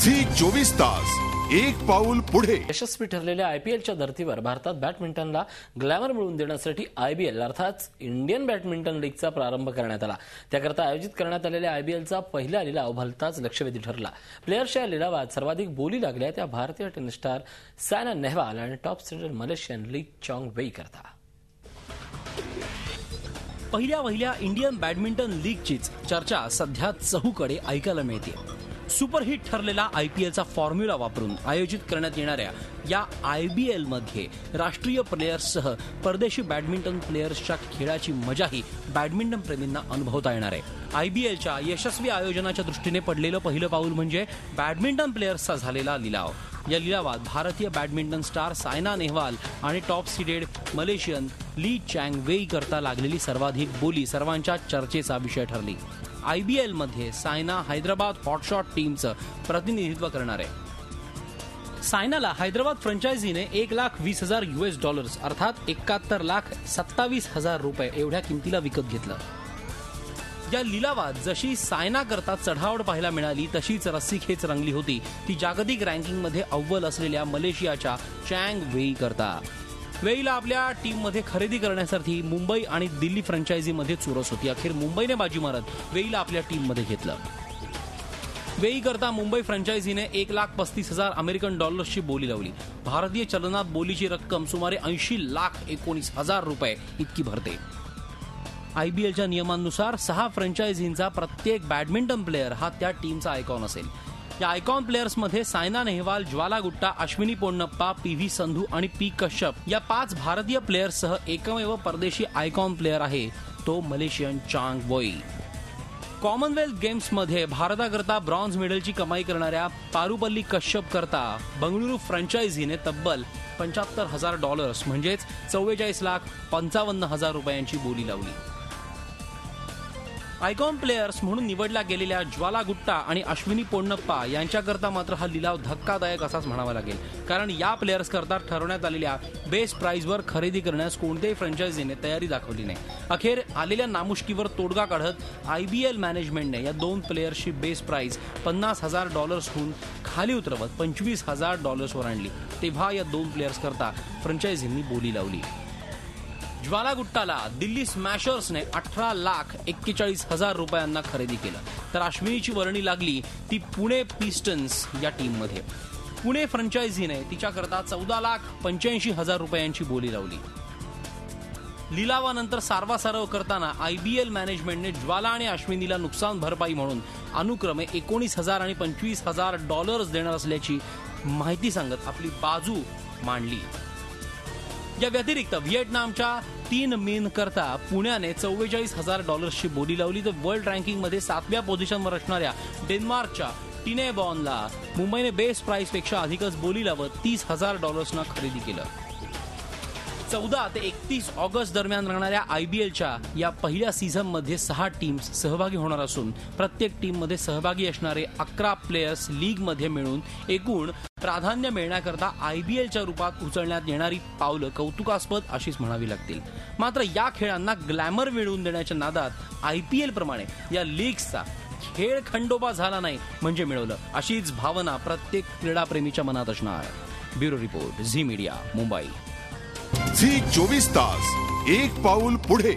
Zee 24 तास एक पाऊल पुढे। यशस्वी ठरलेल्या आयपीएलच्या धर्तीवर भारतात बॅडमिंटनला ग्लॅमर मिळवून देण्यासाठी आयबीएल अर्थात इंडियन बॅडमिंटन लीगचा प्रारंभ करण्यात आला। त्याकरता आयोजित करण्यात आलेल्या आयबीएलचा पहिला लिलाव भलताच लक्षवेधी ठरला। प्लेयर्सच्या लिलावात सर्वाधिक बोली लागल्या त्या भारतीय टेनिस स्टार सायना नेहवाल आणि टॉप सीडेड मलेशियन ली चॉंग वेई करता। पहिल्या इंडियन बॅडमिंटन लीगचीच चर्चा सध्या चहूकडे ऐकायला मिळते। सुपरहिट ठरलेला आयपीएलचा फॉर्म्युला वापरून आयोजित करण्यात येणाऱ्या या आयबीएल मध्ये राष्ट्रीय प्लेयर्ससह परदेशी बॅडमिंटन प्लेयर्सच्या खेळाची मजाही बॅडमिंटन प्रेमींना अनुभवता येणार आहे। आयबीएलच्या यशस्वी आयोजनाच्या दृष्टीने पडलेलं पहिलं पाऊल म्हणजे बॅडमिंटन प्लेयर्सचा झालेला लिलाव। या लिलावात भारतीय बॅडमिंटन स्टार सायना नेहवाल आणि टॉप सीडेड मलेशियन ली चँग वेई करता लागलेली सर्वाधिक बोली सर्वांच्या चर्चेचा विषय ठरली। आयबीएल मध्ये सायना हैदराबाद हॉटशॉट टीमचं प्रतिनिधित्व करणार आहे। सायनाला हैदराबाद फ्रँचायझीने $1,20,000 अर्थात $71,27,000 एवढ्या किमतीला विकत घेतलं। या लिलावात जशी सायना करता चढावड पाहायला मिळाली तशीच रस्सीखेच रंगली होती ती जागतिक रँकिंगमध्ये अव्वल असलेल्या मलेशियाच्या चँग वेई करता। वेईला आपल्या टीममध्ये खरेदी करण्यासाठी मुंबई आणि दिल्ली फ्रँचायझीमध्ये चुरस होती। अखेर मुंबईने बाजी मारत वेईला आपल्या टीममध्ये घेतलं। वेई करता मुंबई फ्रँचायझीने $1,35,000 बोली लावली। भारतीय चलनात बोलीची रक्कम सुमारे $80,19,000 इतकी भरते। आयबीएलच्या नियमांनुसार 6 फ्रँचायझींचा प्रत्येक बॅडमिंटन प्लेअर हा त्या टीमचा आयकॉन असेल। या आयकॉन प्लेयर्समध्ये सायना नेहवाल, ज्वाला गुट्टा, अश्विनी पोन्नप्पा, पीव्ही संधू आणि पी कश्यप या 5 भारतीय प्लेयर्ससह एकमेव परदेशी आयकॉन प्लेअर आहे तो मलेशियन चॉंग वेई। कॉमनवेल्थ गेम्समध्ये भारताकरता ब्रॉन्झ मेडलची कमाई करणाऱ्या पारुपल्ली कश्यप करता बंगळुरू फ्रँचायझीने तब्बल $75,000 म्हणजेच $44,55,000 बोली लावली। आयकॉन प्लेयर्स म्हणून निवडल्या गेलेल्या ज्वाला गुट्टा आणि अश्विनी पोन्नप्पा यांच्याकरता मात्र हा लिलाव धक्कादायक असाच म्हणावा लागेल, कारण या प्लेयर्स करता ठरवण्यात आलेल्या बेस प्राइसवर खरेदी करण्यास कोणत्याही फ्रँचायझीने तयारी दाखवली नाही। अखेर आलेल्या नामुष्कीवर तोडगा काढत आयबीएल मॅनेजमेंटने या 2 प्लेयर्सची बेस प्राइस $50,000हून खाली उतरवत $25,000 वर आणली। तेव्हा या 2 प्लेयर्स करता फ्रँचायझींनी बोली लावली। ज्वाला गुट्टाला दिल्ली स्मॅशर्सने $18,41,000 खरेदी केलं, तर अश्विनीची वर्णी लागली ती पुणे पिस्टन्स या टीममध्ये। पुणे फ्रँचायझीने तिच्याकरता $14,85,000 बोली लावली। लिलावानंतर सारवासारव करताना आयबीएल मॅनेजमेंटने ज्वाला आणि अश्विनीला नुकसान भरपाई म्हणून अनुक्रमे $19,000 आणि $25,000 देणार असल्याची माहिती सांगत आपली बाजू मांडली। या व्यतिरिक्त व्हिएटनामच्या 3 मीन करता पुण्याने $44,000 बोली लावली, तर वर्ल्ड रँकिंगमध्ये 7व्या पोझिशनवर असणाऱ्या डेन्मार्कच्या टिने बॉनला मुंबईने बेस प्राइसपेक्षा अधिकच बोली लावत $30,000 खरेदी केलं। 14 ते 31 ऑगस्ट दरम्यान रंगणाऱ्या आयबीएलच्या या पहिल्या सीझनमध्ये 6 टीम्स सहभागी होणार असून प्रत्येक टीममध्ये सहभागी असणारे 11 प्लेयर्स लीगमध्ये मिळून एकूण प्राधान्य मिळण्याकरता आयबीएलच्या रूपात उचलण्यात येणारी पावलं कौतुकास्पद अशीच म्हणावी लागतील। मात्र या खेळांना ग्लॅमर मिळवून देण्याच्या नादात आयपीएल प्रमाणे या लीग्सचा खेळ खंडोबा झाला नाही म्हणजे मिळवलं अशीच भावना प्रत्येक क्रीडाप्रेमीच्या मनात असणार। Bureau report, Zee media, Mumbai. Zee 24 तास एक पाऊल पुढे।